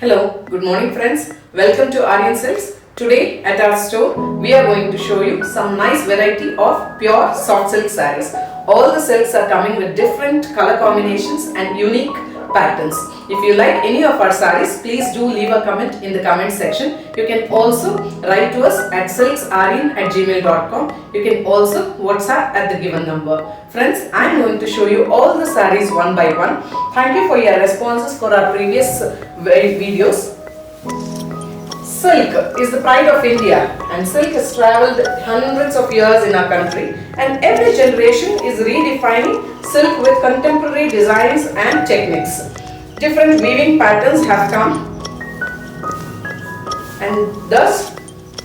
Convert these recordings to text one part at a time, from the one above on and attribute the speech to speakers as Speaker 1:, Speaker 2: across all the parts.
Speaker 1: Hello, good morning friends. Welcome to Aryan Silks. Today at our store, we are going to show you some nice variety of pure soft silk sarees. All the silks are coming with different color combinations and unique patterns. If you like any of our sarees, please do leave a comment in the comment section. You can also write to us at silksaryan@gmail.com. You can also WhatsApp at the given number. Friends, I am going to show you all the sarees one by one. Thank you for your responses for our previous videos. Silk is the pride of India, and silk has travelled hundreds of years in our country, and every generation is redefining silk with contemporary designs and techniques. Different weaving patterns have come, and thus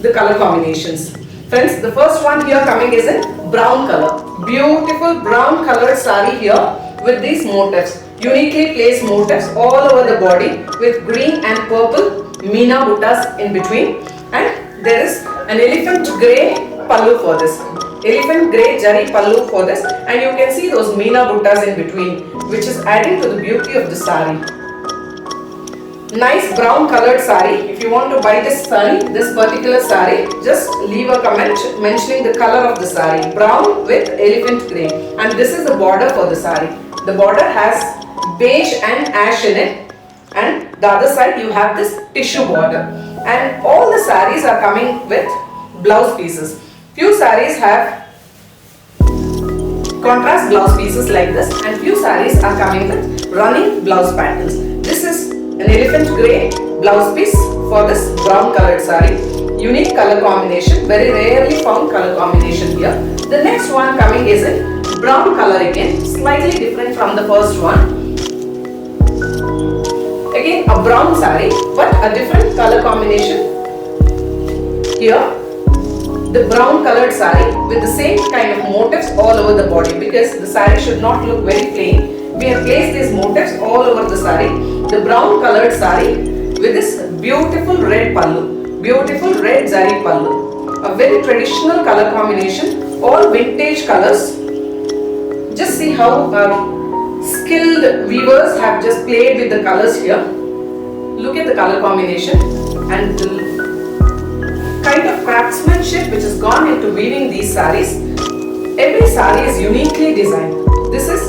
Speaker 1: the color combinations. Friends, the first one here coming is in brown color. Beautiful brown colored saree here with these motifs. Uniquely placed motifs all over the body with green and purple Meena buttas in between, and there is an elephant grey pallu for this. Elephant grey jari pallu for this, and you can see those Meena buttas in between, which is adding to the beauty of the saree. Nice brown colored saree. If you want to buy this particular saree, just leave a comment mentioning the color of the saree. Brown with elephant grey, and this is the border for the saree. The border has beige and ash in it, and the other side you have this tissue border, and all the sarees are coming with blouse pieces. Few sarees have contrast blouse pieces like this, and few sarees are coming with running blouse patterns. This is an elephant grey blouse piece for this brown colored saree. Unique color combination, very rarely found color combination here. The next one coming is in brown color again, slightly different from the first one. Again a brown saree, but a different color combination. Here the brown colored saree with the same kind of motifs all over the body, because the saree should not look very plain. We have placed these motifs all over the saree. The brown colored saree with this beautiful red pallu, beautiful red zari pallu. A very traditional color combination, all vintage colors. Just see how skilled weavers have just played with the colors here. Look at the color combination and the kind of craftsmanship which has gone into weaving these sarees. Every saree is uniquely designed. This is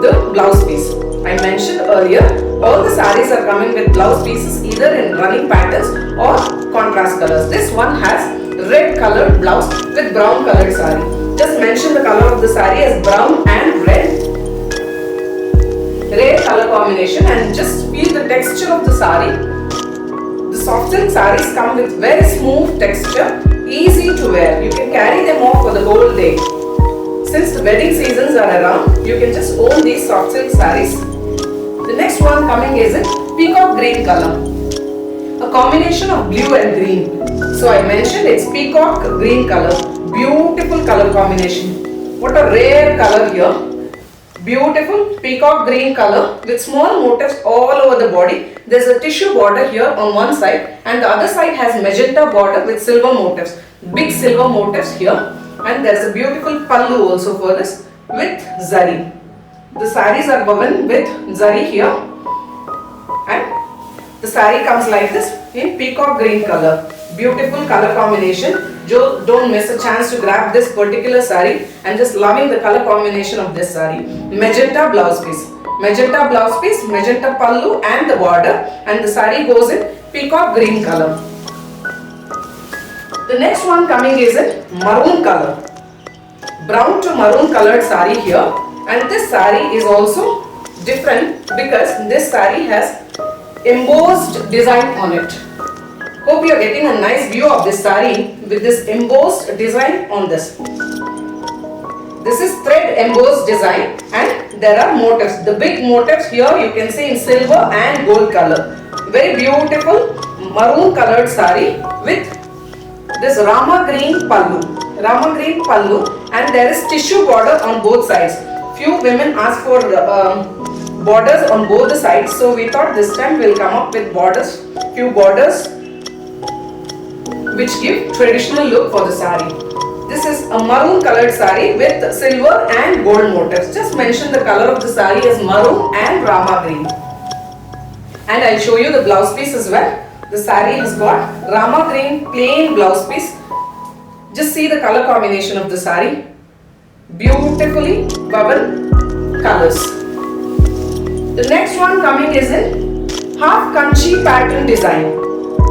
Speaker 1: the blouse piece. I mentioned earlier, all the sarees are coming with blouse pieces either in running patterns or contrast colors. This one has red colored blouse with brown colored saree. Just mention the color of the saree as brown and red. Rare color combination, and just feel the texture of the saree. The soft silk sarees come with very smooth texture, easy to wear. You can carry them off for the whole day. Since the wedding seasons are around, you can just own these soft silk sarees. The next one coming is in peacock green color, a combination of blue and green. So I mentioned it's peacock green color. Beautiful color combination. What a rare color here. Beautiful peacock green color with small motifs all over the body. There's a tissue border here on one side, and the other side has magenta border with silver motifs. Big silver motifs here, and there's a beautiful pallu also for this with zari. The sarees are woven with zari here, and the saree comes like this in peacock green color. Beautiful color combination. Don't miss a chance to grab this particular saree. I'm just loving the color combination of this saree. Magenta blouse piece. Magenta blouse piece, magenta pallu and the border, and the saree goes in peacock green color. The next one coming is in maroon color. Brown to maroon colored saree here, and this saree is also different because this saree has embossed design on it. Hope you are getting a nice view of this saree with this embossed design on this. This is thread embossed design, and there are motifs. The big motifs here you can see in silver and gold color. Very beautiful maroon colored saree with this Rama green pallu. Rama green pallu, and there is tissue border on both sides. Few women ask for borders on both the sides, so we thought this time we'll come up with borders. Few borders which give traditional look for the saree. This is a maroon colored saree with silver and gold motifs. Just mention the color of the saree as maroon and Rama green. And I'll show you the blouse piece as well. The saree has got Rama green plain blouse piece. Just see the color combination of the saree. Beautifully woven colors. The next one coming is in half kanchi pattern design.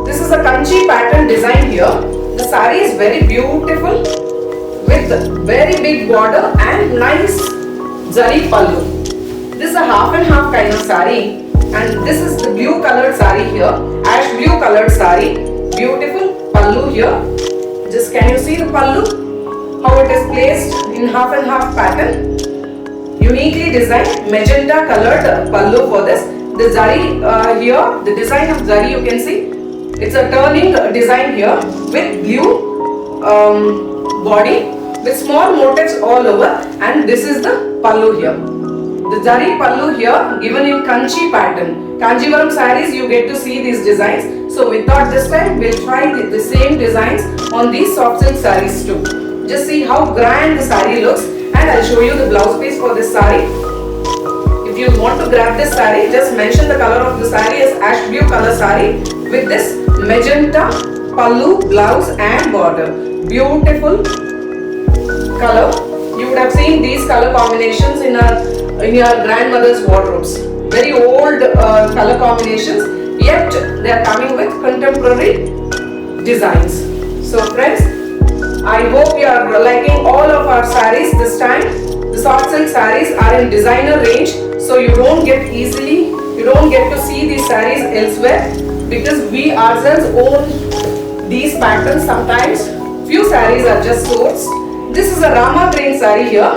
Speaker 1: This is a kanchi pattern design here. The saree is very beautiful with very big border and nice zari pallu. This is a half and half kind of saree, and this is the blue colored saree here, ash blue colored saree. Beautiful pallu here. Just can you see the pallu? How it is placed in half and half pattern. Uniquely designed magenta colored pallu for this. The zari here, the design of zari you can see. It's a turning design here with blue body with small motifs all over, and this is the pallu here. The zari pallu here given in kanchi pattern. Kanjivaram sarees you get to see these designs. So we thought this time we'll try the same designs on these soft silk sarees too. Just see how grand the saree looks, and I'll show you the blouse piece for this saree. If you want to grab this saree, just mention the color of the saree as ash blue color saree with this magenta pallu, blouse and border. Beautiful color. You would have seen these color combinations in your grandmother's wardrobes. Very old color combinations, yet they are coming with contemporary designs. So friends, I hope you are liking all of our sarees this time. The soft silk sarees are in designer range, so you don't get to see these sarees elsewhere, because we ourselves own these patterns sometimes. Few sarees are just sourced. This is a Rama green saree here.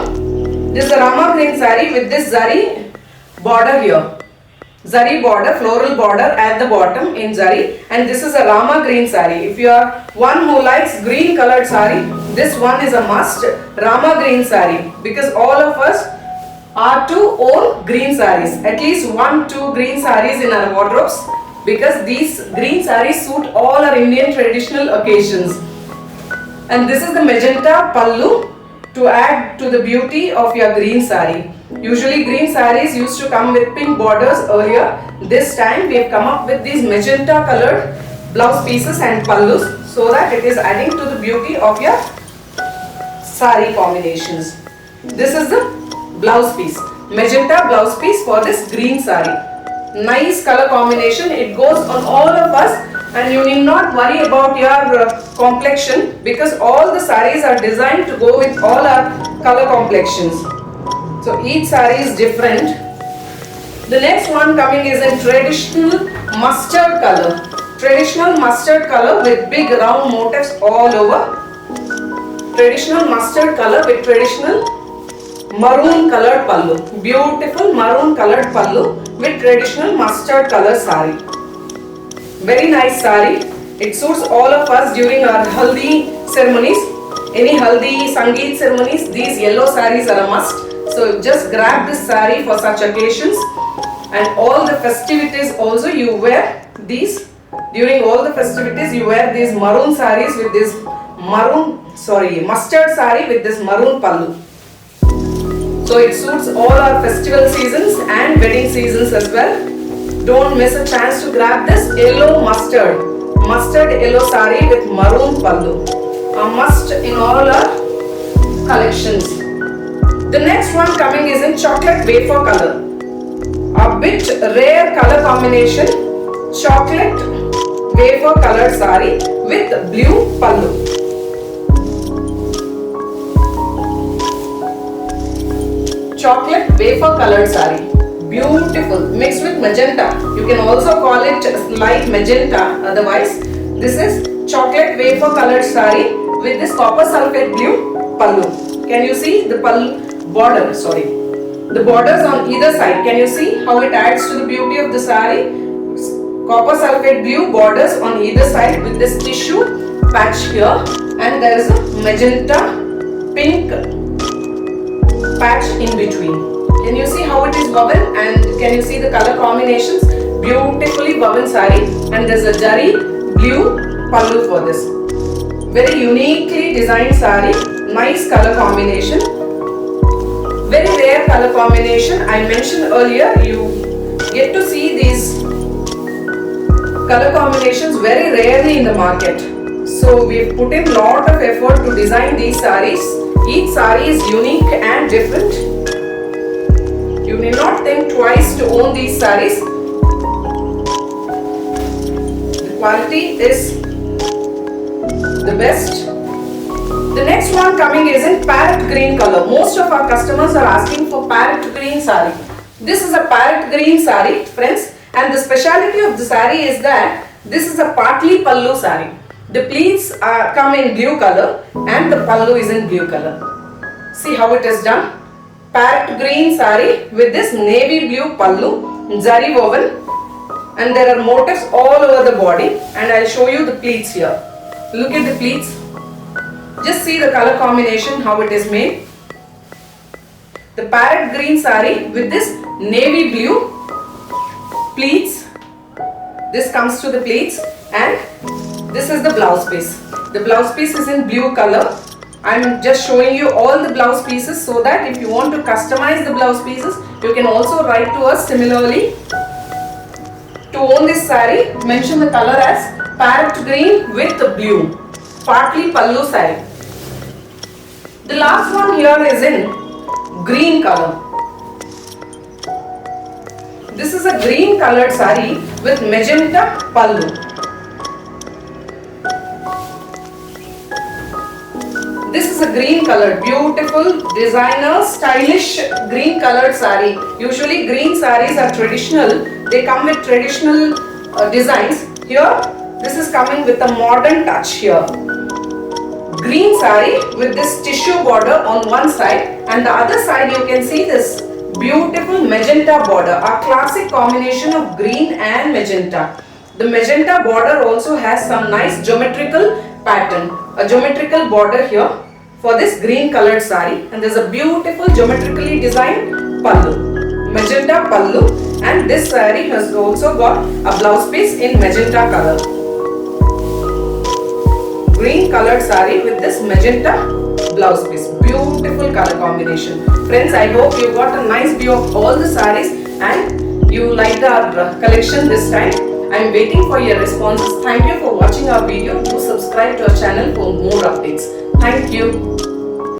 Speaker 1: This is a Rama green saree with this zari border here. Zari border, floral border at the bottom in zari, and this is a Rama green saree. If you are one who likes green colored saree, this one is a must, Rama green saree, because all of us are to own green sarees. At least 1-2 green sarees in our wardrobes, because these green sarees suit all our Indian traditional occasions. And this is the magenta pallu to add to the beauty of your green saree. Usually green sarees used to come with pink borders earlier. This time we have come up with these magenta colored blouse pieces and pallus, so that it is adding to the beauty of your saree combinations. This is the blouse piece, magenta blouse piece for this green saree. Nice color combination. It goes on all of us, and you need not worry about your complexion, because all the sarees are designed to go with all our color complexions. So each saree is different. The next one coming is in traditional mustard color. Traditional mustard color with big round motifs all over. Traditional mustard color with traditional maroon colored pallu. Beautiful maroon colored pallu with traditional mustard color saree. Very nice saree. It suits all of us during our haldi ceremonies. Any haldi, sangeet ceremonies, these yellow sarees are a must. So just grab this saree for such occasions, and all the festivities also you wear these. During all the festivities you wear these maroon sarees with this mustard saree with this maroon pallu. So it suits all our festival seasons and wedding seasons as well. Don't miss a chance to grab this yellow mustard yellow saree with maroon pallu. A must in all our collections. The next one coming is in chocolate wafer color. A bit rare color combination. Chocolate wafer colored saree with blue pallu. Chocolate wafer colored saree. Beautiful. Mixed with magenta. You can also call it light magenta otherwise. This is chocolate wafer colored saree with this copper sulphate blue pallu. Can you see the pallu? The borders on either side. Can you see how it adds to the beauty of the saree? Copper sulphate blue borders on either side with this tissue patch here, and there is a magenta pink patch in between. Can you see how it is woven, and can you see the color combinations? Beautifully woven saree, and there is a zari blue pallu for this. Very uniquely designed saree. Nice color combination. Very rare color combination. I mentioned earlier, you get to see these color combinations very rarely in the market. So we've put in lot of effort to design these sarees. Each saree is unique and different. You need not think twice to own these sarees. The quality is the best. The next one coming is in parrot green color. Most of our customers are asking for parrot green saree. This is a parrot green saree, friends, and the speciality of the saree is that this is a partly pallu saree. The pleats come in blue color and the pallu is in blue color. See how it is done. Parrot green saree with this navy blue pallu, zari woven, and there are motifs all over the body, and I'll show you the pleats here. Look at the pleats. Just see the color combination, how it is made. The parrot green saree with this navy blue pleats. This comes to the pleats, and this is the blouse piece. The blouse piece is in blue color. I'm just showing you all the blouse pieces so that if you want to customize the blouse pieces, you can also write to us similarly. To own this saree, mention the color as parrot green with blue. Partly pallu saree. The last one here is in green color. This is a green colored saree with magenta pallu. This is a green colored, beautiful, designer, stylish green colored saree. Usually green sarees are traditional. They come with traditional designs. Here, this is coming with a modern touch here. Green saree with this tissue border on one side, and the other side you can see this beautiful magenta border, a classic combination of green and magenta. The magenta border also has some nice geometrical pattern, a geometrical border here for this green colored saree, and there's a beautiful geometrically designed pallu, magenta pallu, and this saree has also got a blouse piece in magenta color. Green colored saree with this magenta blouse piece. Beautiful color combination. Friends, I hope you got a nice view of all the sarees and you liked our collection this time. I am waiting for your responses. Thank you for watching our video. Do subscribe to our channel for more updates. Thank you.